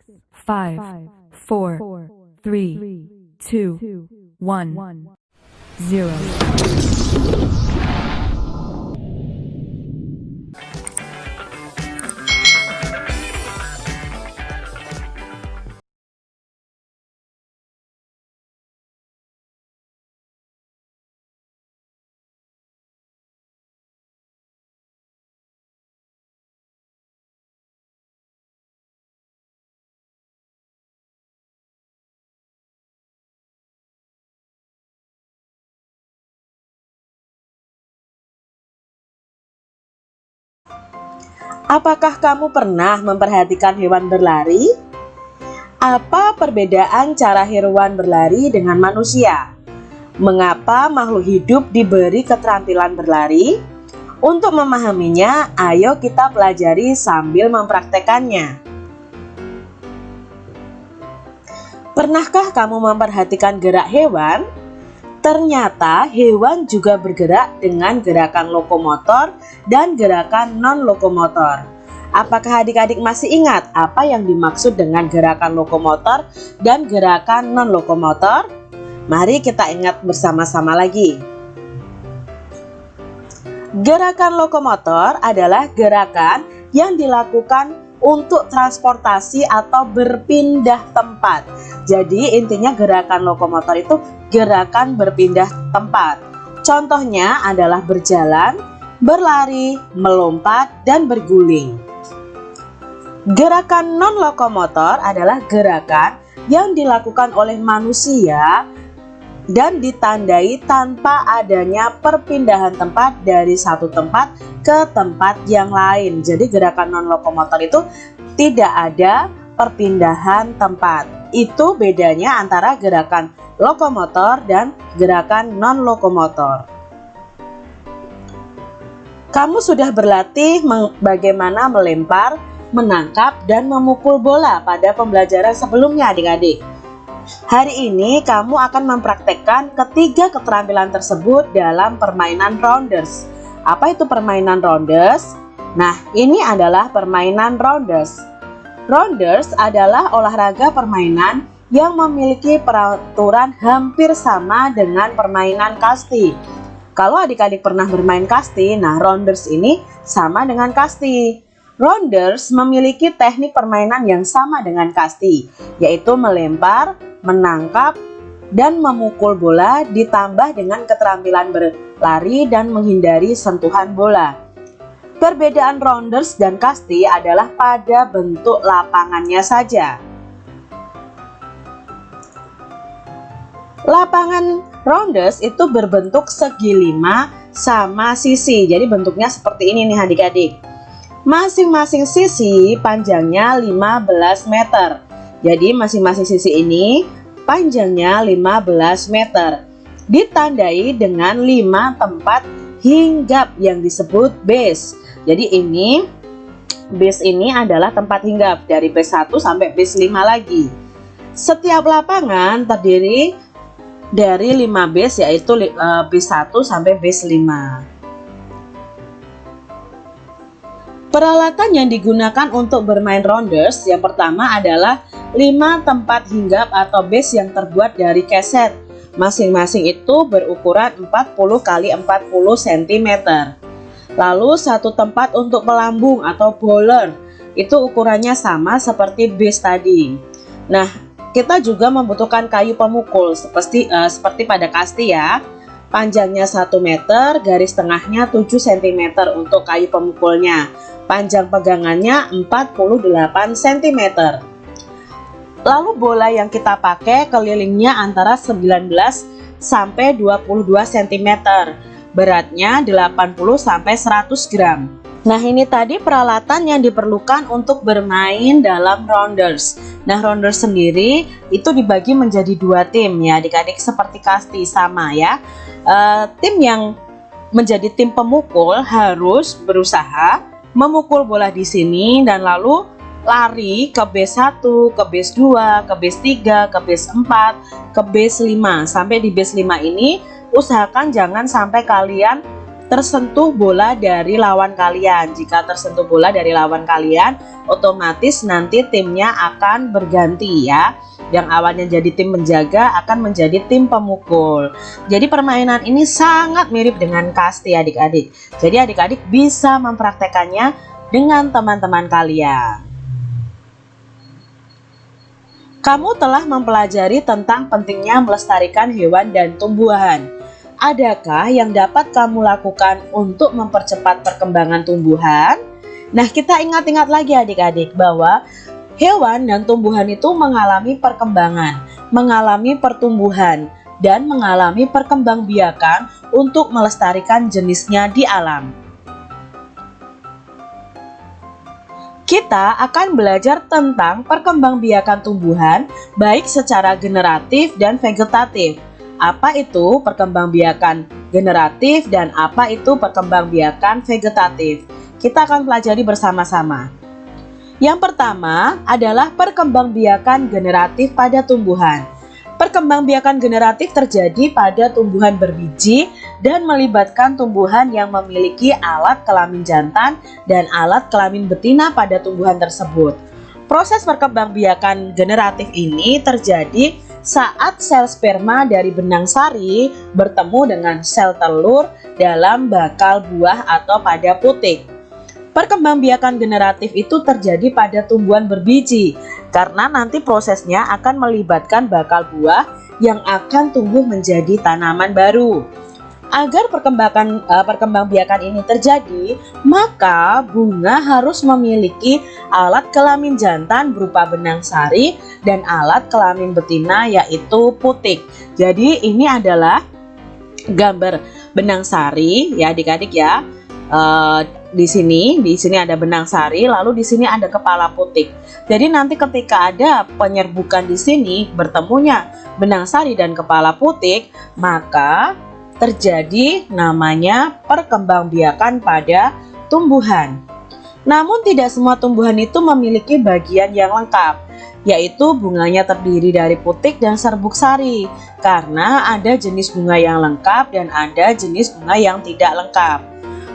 5, 4, 3, 2, 1, 0. Apakah kamu pernah memperhatikan hewan berlari? Apa perbedaan cara hewan berlari dengan manusia? Mengapa makhluk hidup diberi keterampilan berlari? Untuk memahaminya, ayo kita pelajari sambil mempraktekannya. Pernahkah kamu memperhatikan gerak hewan? Ternyata hewan juga bergerak dengan gerakan lokomotor dan gerakan non-lokomotor. Apakah adik-adik masih ingat apa yang dimaksud dengan gerakan lokomotor dan gerakan non-lokomotor? Mari kita ingat bersama-sama lagi. Gerakan lokomotor adalah gerakan yang dilakukan untuk transportasi atau berpindah tempat. Jadi intinya gerakan lokomotor itu gerakan berpindah tempat. Contohnya adalah berjalan, berlari, melompat, dan berguling. Gerakan non-lokomotor adalah gerakan yang dilakukan oleh manusia dan ditandai tanpa adanya perpindahan tempat dari satu tempat ke tempat yang lain. Jadi gerakan non-lokomotor itu tidak ada perpindahan tempat. Itu bedanya antara gerakan lokomotor dan gerakan non-lokomotor. Kamu sudah berlatih bagaimana melempar, menangkap, dan memukul bola pada pembelajaran sebelumnya adik-adik. Hari ini kamu akan mempraktekkan ketiga keterampilan tersebut dalam permainan rounders. Apa itu permainan rounders? Nah, ini adalah permainan rounders. Rounders adalah olahraga permainan yang memiliki peraturan hampir sama dengan permainan kasti. Kalau adik-adik pernah bermain kasti, nah rounders ini sama dengan kasti. Rounders memiliki teknik permainan yang sama dengan kasti, yaitu melempar, menangkap, dan memukul bola ditambah dengan keterampilan berlari dan menghindari sentuhan bola. Perbedaan rounders dan kasti adalah pada bentuk lapangannya saja. Lapangan rounders itu berbentuk segi 5 sama sisi. Jadi bentuknya seperti ini nih adik-adik. Masing-masing sisi panjangnya 15 meter. Jadi masing-masing sisi ini panjangnya 15 meter. Ditandai dengan 5 tempat hinggap yang disebut base. Jadi ini base ini adalah tempat hinggap dari base 1 sampai base 5 lagi. Setiap lapangan terdiri dari 5 base, yaitu base 1 sampai base 5. Peralatan yang digunakan untuk bermain rounders yang pertama adalah 5 tempat hinggap atau base yang terbuat dari keset. Masing-masing itu berukuran 40 x 40 cm. Lalu satu tempat untuk pelambung atau bowler, itu ukurannya sama seperti base tadi. Nah, kita juga membutuhkan kayu pemukul seperti pada kasti ya. Panjangnya 1 meter, garis tengahnya 7 cm untuk kayu pemukulnya. Panjang pegangannya 48 cm. Lalu bola yang kita pakai kelilingnya antara 19 sampai 22 cm. Beratnya 80 sampai 100 gram. Nah, ini tadi peralatan yang diperlukan untuk bermain dalam rounders. Nah, rounders sendiri itu dibagi menjadi 2 tim ya adik-adik, seperti kasti sama ya. Tim yang menjadi tim pemukul harus berusaha memukul bola di sini dan lalu lari ke base 1, ke base 2, ke base 3, ke base 4, ke base 5. Sampai di base 5 ini usahakan jangan sampai kalian tersentuh bola dari lawan kalian. Jika tersentuh bola dari lawan kalian, otomatis nanti timnya akan berganti ya. Yang awalnya jadi tim menjaga akan menjadi tim pemukul. Jadi permainan ini sangat mirip dengan kasti adik-adik. Jadi adik-adik bisa mempraktekannya dengan teman-teman kalian. Kamu telah mempelajari tentang pentingnya melestarikan hewan dan tumbuhan. Adakah yang dapat kamu lakukan untuk mempercepat perkembangan tumbuhan? Nah, kita ingat-ingat lagi adik-adik bahwa hewan dan tumbuhan itu mengalami perkembangan, mengalami pertumbuhan, dan mengalami perkembangbiakan untuk melestarikan jenisnya di alam. Kita akan belajar tentang perkembangbiakan tumbuhan baik secara generatif dan vegetatif. Apa itu perkembangbiakan generatif dan apa itu perkembangbiakan vegetatif? Kita akan pelajari bersama-sama. Yang pertama adalah perkembangbiakan generatif pada tumbuhan. Perkembangbiakan generatif terjadi pada tumbuhan berbiji dan melibatkan tumbuhan yang memiliki alat kelamin jantan dan alat kelamin betina pada tumbuhan tersebut. Proses perkembangbiakan generatif ini terjadi saat sel sperma dari benang sari bertemu dengan sel telur dalam bakal buah atau pada putik. Perkembangbiakan generatif itu terjadi pada tumbuhan berbiji karena nanti prosesnya akan melibatkan bakal buah yang akan tumbuh menjadi tanaman baru. Agar perkembangbiakan ini terjadi, maka bunga harus memiliki alat kelamin jantan berupa benang sari dan alat kelamin betina yaitu putik. Jadi ini adalah gambar benang sari ya adik-adik ya. Di sini ada benang sari, lalu di sini ada kepala putik. Jadi nanti ketika ada penyerbukan di sini bertemunya benang sari dan kepala putik, maka terjadi namanya perkembangbiakan pada tumbuhan. Namun tidak semua tumbuhan itu memiliki bagian yang lengkap, yaitu bunganya terdiri dari putik dan serbuk sari, karena ada jenis bunga yang lengkap dan ada jenis bunga yang tidak lengkap.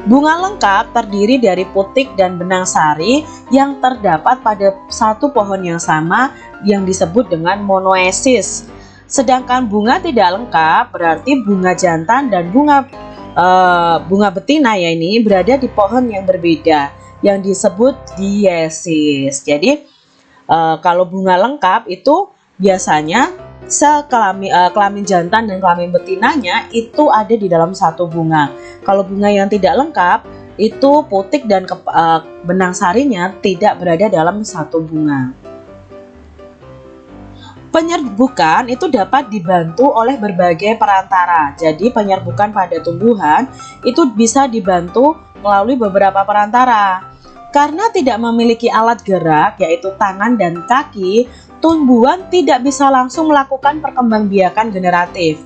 Bunga lengkap terdiri dari putik dan benang sari yang terdapat pada satu pohon yang sama yang disebut dengan monoesis. Sedangkan bunga tidak lengkap berarti bunga jantan dan bunga betina ya ini berada di pohon yang berbeda yang disebut diesis. Jadi kalau bunga lengkap itu biasanya sel kelamin jantan dan kelamin betinanya itu ada di dalam satu bunga. Kalau bunga yang tidak lengkap itu putik dan benang sarinya tidak berada dalam satu bunga. Penyerbukan itu dapat dibantu oleh berbagai perantara. Jadi penyerbukan pada tumbuhan itu bisa dibantu melalui beberapa perantara. Karena tidak memiliki alat gerak yaitu tangan dan kaki, tumbuhan tidak bisa langsung melakukan perkembangbiakan generatif.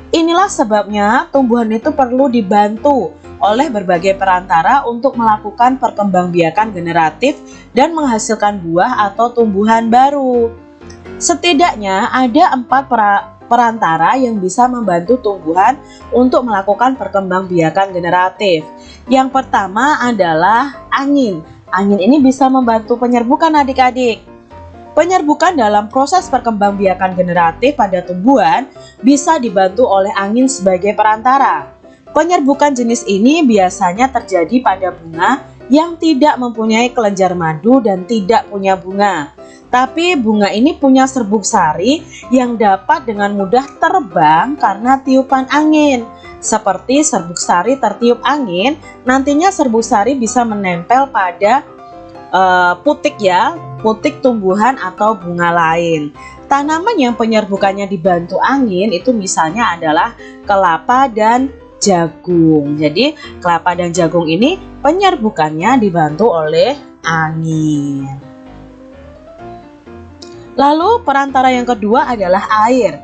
Inilah sebabnya tumbuhan itu perlu dibantu oleh berbagai perantara untuk melakukan perkembangbiakan generatif dan menghasilkan buah atau tumbuhan baru. Setidaknya ada 4 perantara yang bisa membantu tumbuhan untuk melakukan perkembangbiakan generatif. Yang pertama adalah angin. Angin ini bisa membantu penyerbukan adik-adik. Penyerbukan dalam proses perkembangbiakan generatif pada tumbuhan bisa dibantu oleh angin sebagai perantara. Penyerbukan jenis ini biasanya terjadi pada bunga yang tidak mempunyai kelenjar madu dan tidak punya bunga. Tapi bunga ini punya serbuk sari yang dapat dengan mudah terbang karena tiupan angin. Seperti serbuk sari tertiup angin, nantinya serbuk sari bisa menempel pada putik ya, putik tumbuhan atau bunga lain. Tanaman yang penyerbukannya dibantu angin itu misalnya adalah kelapa dan jagung. Jadi kelapa dan jagung ini penyerbukannya dibantu oleh angin. Lalu perantara yang kedua adalah air.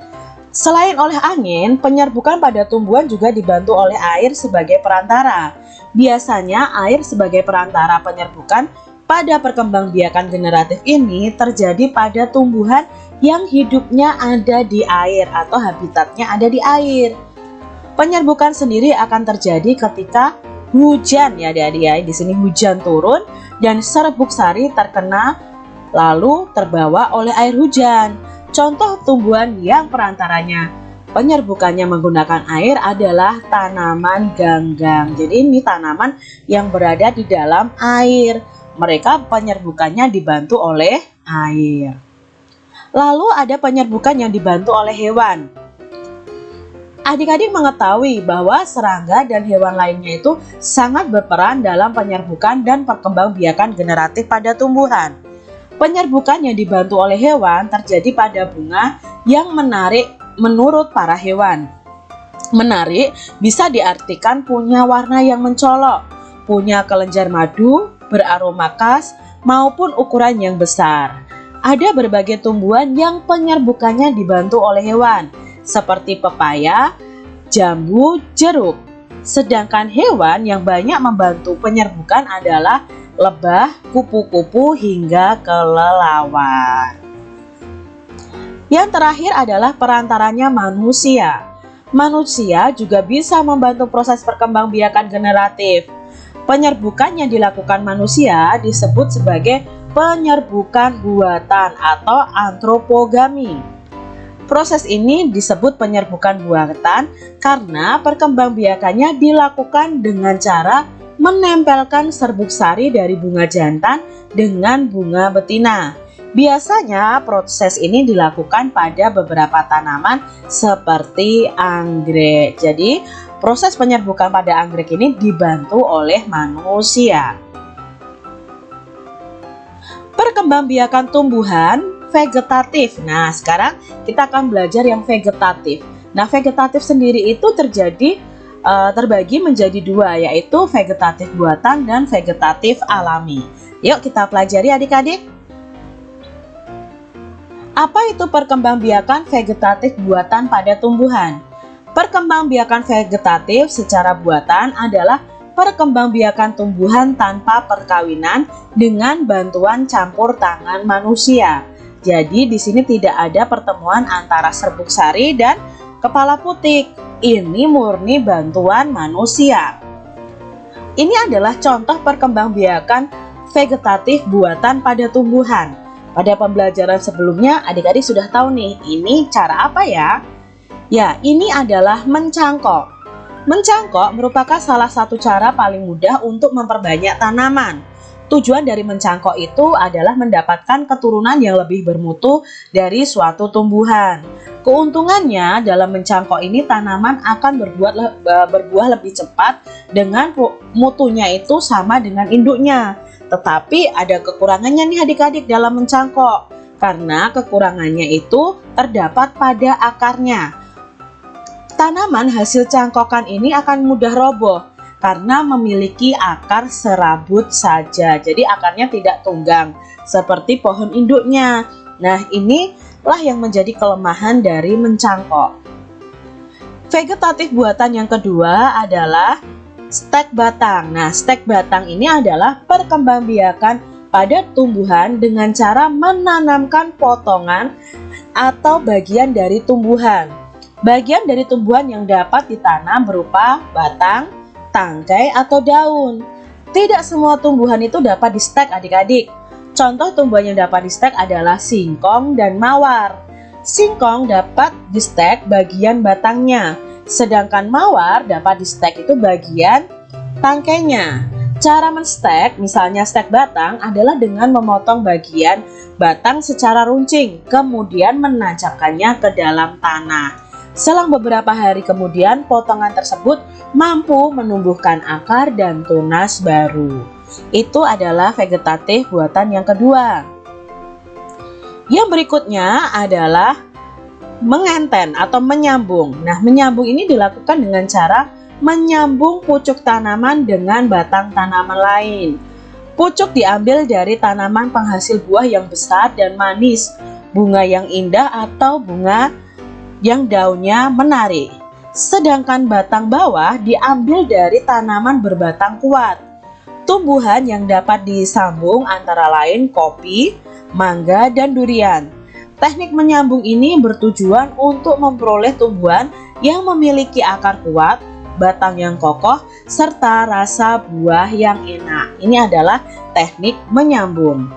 Selain oleh angin, penyerbukan pada tumbuhan juga dibantu oleh air sebagai perantara. Biasanya air sebagai perantara penyerbukan pada perkembangbiakan generatif ini terjadi pada tumbuhan yang hidupnya ada di air atau habitatnya ada di air. Penyerbukan sendiri akan terjadi ketika hujan ya adik-adik ya. Di sini hujan turun dan serbuk sari terkena lalu terbawa oleh air hujan. Contoh tumbuhan yang perantaranya penyerbukannya menggunakan air adalah tanaman ganggang. Jadi ini tanaman yang berada di dalam air. Mereka penyerbukannya dibantu oleh air. Lalu ada penyerbukan yang dibantu oleh hewan. Adik-adik mengetahui bahwa serangga dan hewan lainnya itu sangat berperan dalam penyerbukan dan perkembangbiakan generatif pada tumbuhan. Penyerbukan yang dibantu oleh hewan terjadi pada bunga yang menarik menurut para hewan. Menarik bisa diartikan punya warna yang mencolok, punya kelenjar madu, beraroma khas, maupun ukuran yang besar. Ada berbagai tumbuhan yang penyerbukannya dibantu oleh hewan, seperti pepaya, jambu, jeruk. Sedangkan hewan yang banyak membantu penyerbukan adalah lebah, kupu-kupu, hingga kelelawar. Yang terakhir adalah perantaranya manusia. Manusia juga bisa membantu proses perkembangbiakan generatif. Penyerbukan yang dilakukan manusia disebut sebagai penyerbukan buatan atau antropogami. Proses ini disebut penyerbukan buatan karena perkembangbiakannya dilakukan dengan cara menempelkan serbuk sari dari bunga jantan dengan bunga betina. Biasanya proses ini dilakukan pada beberapa tanaman seperti anggrek. Jadi proses penyerbukan pada anggrek ini dibantu oleh manusia. Perkembangbiakan tumbuhan vegetatif. Nah, sekarang kita akan belajar yang vegetatif. Nah, vegetatif sendiri itu terbagi menjadi dua, yaitu vegetatif buatan dan vegetatif alami. Yuk kita pelajari adik-adik. Apa itu perkembangbiakan vegetatif buatan pada tumbuhan? Perkembangbiakan vegetatif secara buatan adalah perkembangbiakan tumbuhan tanpa perkawinan dengan bantuan campur tangan manusia. Jadi di sini tidak ada pertemuan antara serbuk sari dan kepala putik. Ini murni bantuan manusia. Ini adalah contoh perkembangbiakan vegetatif buatan pada tumbuhan. Pada pembelajaran sebelumnya adik-adik sudah tahu nih, ini cara apa ya? Ya, ini adalah mencangkok. Mencangkok merupakan salah satu cara paling mudah untuk memperbanyak tanaman. Tujuan dari mencangkok itu adalah mendapatkan keturunan yang lebih bermutu dari suatu tumbuhan. Keuntungannya dalam mencangkok ini tanaman akan berbuah lebih cepat dengan mutunya itu sama dengan induknya. Tetapi ada kekurangannya nih adik-adik dalam mencangkok, karena kekurangannya itu terdapat pada akarnya. Tanaman hasil cangkokan ini akan mudah roboh karena memiliki akar serabut saja. Jadi akarnya tidak tunggang seperti pohon induknya. Nah, inilah yang menjadi kelemahan dari mencangkok. Vegetatif buatan yang kedua adalah stek batang. Nah, stek batang ini adalah perkembangbiakan pada tumbuhan dengan cara menanamkan potongan atau bagian dari tumbuhan. Bagian dari tumbuhan yang dapat ditanam berupa batang, tangkai, atau daun. Tidak semua tumbuhan itu dapat di-stek adik-adik. Contoh tumbuhan yang dapat di-stek adalah singkong dan mawar. Singkong dapat di-stek bagian batangnya, sedangkan mawar dapat di-stek itu bagian tangkainya. Cara men-stek, misalnya stek batang, adalah dengan memotong bagian batang secara runcing, kemudian menancapkannya ke dalam tanah. Selang beberapa hari kemudian, potongan tersebut mampu menumbuhkan akar dan tunas baru. Itu adalah vegetatif buatan yang kedua. Yang berikutnya adalah mengenten atau menyambung. Nah, menyambung ini dilakukan dengan cara menyambung pucuk tanaman dengan batang tanaman lain. Pucuk diambil dari tanaman penghasil buah yang besar dan manis, bunga yang indah, atau bunga yang daunnya menarik. Sedangkan batang bawah diambil dari tanaman berbatang kuat. Tumbuhan yang dapat disambung antara lain kopi, mangga, dan durian. Teknik menyambung ini bertujuan untuk memperoleh tumbuhan yang memiliki akar kuat, batang yang kokoh, serta rasa buah yang enak. Ini adalah teknik menyambung.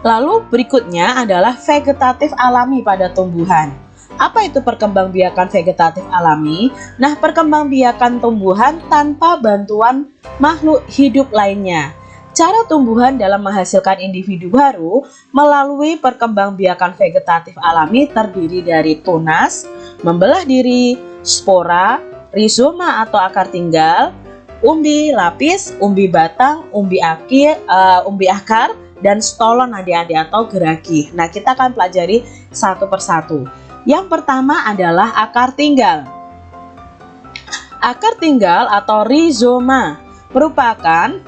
Lalu berikutnya adalah vegetatif alami pada tumbuhan. Apa itu perkembangbiakan vegetatif alami? Nah, perkembangbiakan tumbuhan tanpa bantuan makhluk hidup lainnya. Cara tumbuhan dalam menghasilkan individu baru melalui perkembangbiakan vegetatif alami terdiri dari tunas, membelah diri, spora, rizoma atau akar tinggal, umbi lapis, umbi batang, umbi akar, dan stolon adik-adik atau geragi. Nah, kita akan pelajari satu persatu. Yang pertama adalah akar tinggal. Akar tinggal atau rizoma merupakan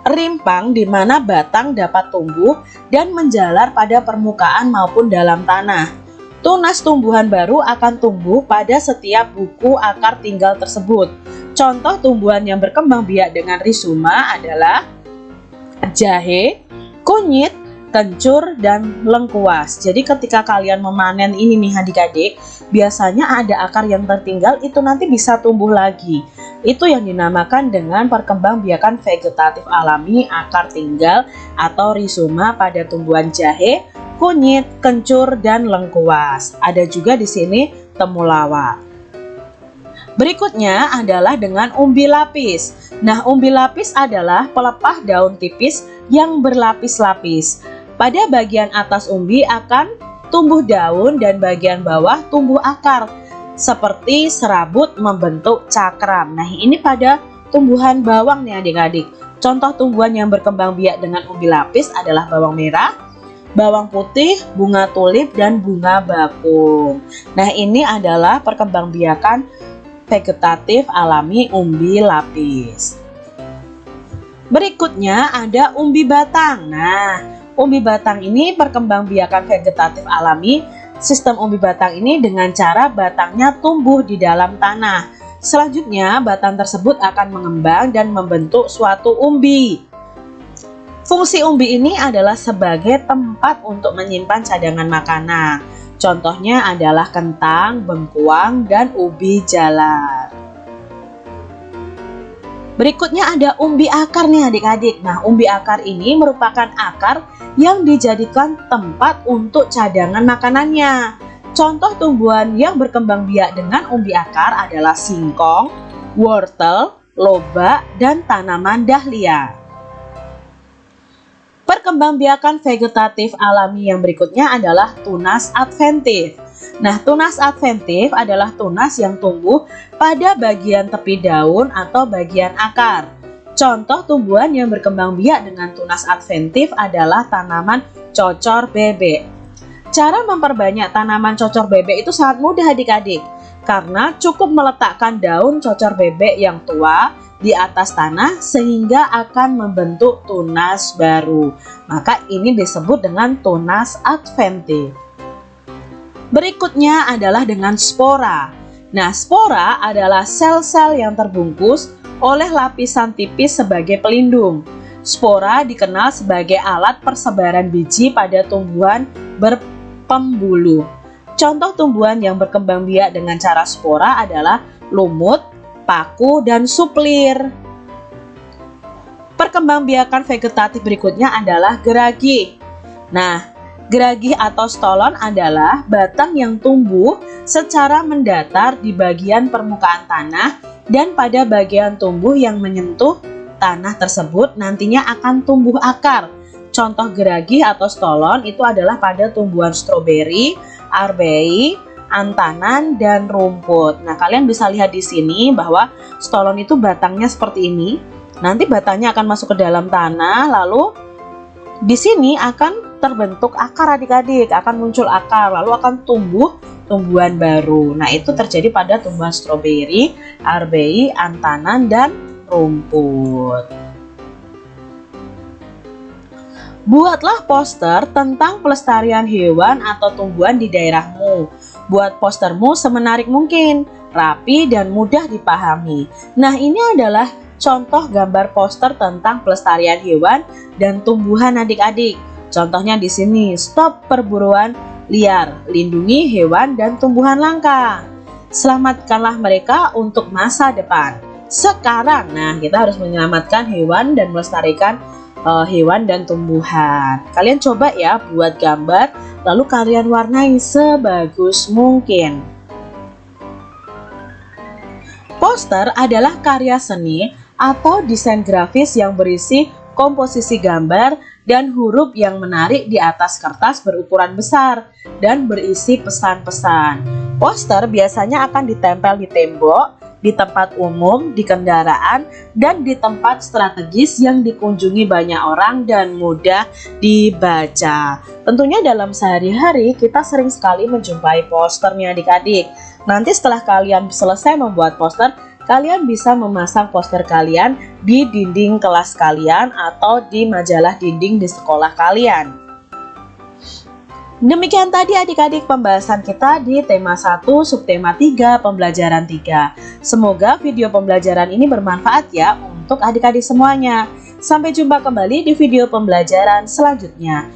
rimpang di mana batang dapat tumbuh dan menjalar pada permukaan maupun dalam tanah. Tunas tumbuhan baru akan tumbuh pada setiap buku akar tinggal tersebut. Contoh tumbuhan yang berkembang biak dengan rizoma adalah jahe, kunyit, kencur, dan lengkuas. Jadi ketika kalian memanen ini nih adik-adik, biasanya ada akar yang tertinggal itu nanti bisa tumbuh lagi. Itu yang dinamakan dengan perkembangbiakan vegetatif alami akar tinggal atau rizoma pada tumbuhan jahe, kunyit, kencur, dan lengkuas. Ada juga di sini temulawak. Berikutnya adalah dengan umbi lapis. Nah, umbi lapis adalah pelepah daun tipis yang berlapis-lapis. Pada bagian atas umbi akan tumbuh daun dan bagian bawah tumbuh akar, seperti serabut membentuk cakram. Nah, ini pada tumbuhan bawang nih adik-adik. Contoh tumbuhan yang berkembang biak dengan umbi lapis adalah bawang merah, bawang putih, bunga tulip, dan bunga bakung. Nah, ini adalah perkembangbiakan vegetatif alami umbi lapis. Berikutnya ada umbi batang. Nah, umbi batang ini perkembangbiakan vegetatif alami. Sistem umbi batang ini dengan cara batangnya tumbuh di dalam tanah. Selanjutnya, batang tersebut akan mengembang dan membentuk suatu umbi. Fungsi umbi ini adalah sebagai tempat untuk menyimpan cadangan makanan. Contohnya adalah kentang, bengkuang, dan ubi jalar. Berikutnya ada umbi akar nih adik-adik. Nah, umbi akar ini merupakan akar yang dijadikan tempat untuk cadangan makanannya. Contoh tumbuhan yang berkembang biak dengan umbi akar adalah singkong, wortel, lobak, dan tanaman dahlia. Perkembangbiakan vegetatif alami yang berikutnya adalah tunas adventif. Nah, tunas adventif adalah tunas yang tumbuh pada bagian tepi daun atau bagian akar. Contoh tumbuhan yang berkembang biak dengan tunas adventif adalah tanaman cocor bebek. Cara memperbanyak tanaman cocor bebek itu sangat mudah adik-adik, karena cukup meletakkan daun cocor bebek yang tua di atas tanah sehingga akan membentuk tunas baru. Maka ini disebut dengan tunas adventif. Berikutnya adalah dengan spora. Nah, spora adalah sel-sel yang terbungkus oleh lapisan tipis sebagai pelindung. Spora dikenal sebagai alat persebaran biji pada tumbuhan berpembuluh. Contoh tumbuhan yang berkembang biak dengan cara spora adalah lumut, paku, dan suplir. Perkembangbiakan vegetatif berikutnya adalah geragi. Nah, geragi atau stolon adalah batang yang tumbuh secara mendatar di bagian permukaan tanah dan pada bagian tumbuh yang menyentuh tanah tersebut nantinya akan tumbuh akar. Contoh geragi atau stolon itu adalah pada tumbuhan stroberi, arbei, antanan, dan rumput. Nah, kalian bisa lihat di sini bahwa stolon itu batangnya seperti ini. Nanti batangnya akan masuk ke dalam tanah, lalu di sini akan terbentuk akar adik-adik, akan muncul akar, lalu akan tumbuh tumbuhan baru. Nah, itu terjadi pada tumbuhan stroberi, arbei, antanan, dan rumput. Buatlah poster tentang pelestarian hewan atau tumbuhan di daerahmu. Buat postermu semenarik mungkin, rapi, dan mudah dipahami. Nah, ini adalah contoh gambar poster tentang pelestarian hewan dan tumbuhan adik-adik. Contohnya di sini, stop perburuan liar, lindungi hewan dan tumbuhan langka. Selamatkanlah mereka untuk masa depan. Sekarang, nah kita harus menyelamatkan hewan dan melestarikan hewan dan tumbuhan. Kalian coba ya buat gambar, lalu kalian warnai sebagus mungkin. Poster adalah karya seni atau desain grafis yang berisi komposisi gambar dan huruf yang menarik di atas kertas berukuran besar dan berisi pesan-pesan. Poster biasanya akan ditempel di tembok, di tempat umum, di kendaraan, dan di tempat strategis yang dikunjungi banyak orang dan mudah dibaca. Tentunya dalam sehari-hari kita sering sekali menjumpai posternya adik-adik. Nanti setelah kalian selesai membuat poster, kalian bisa memasang poster kalian di dinding kelas kalian atau di majalah dinding di sekolah kalian. Demikian tadi adik-adik pembahasan kita di tema 1 subtema 3 pembelajaran 3. Semoga video pembelajaran ini bermanfaat ya untuk adik-adik semuanya. Sampai jumpa kembali di video pembelajaran selanjutnya.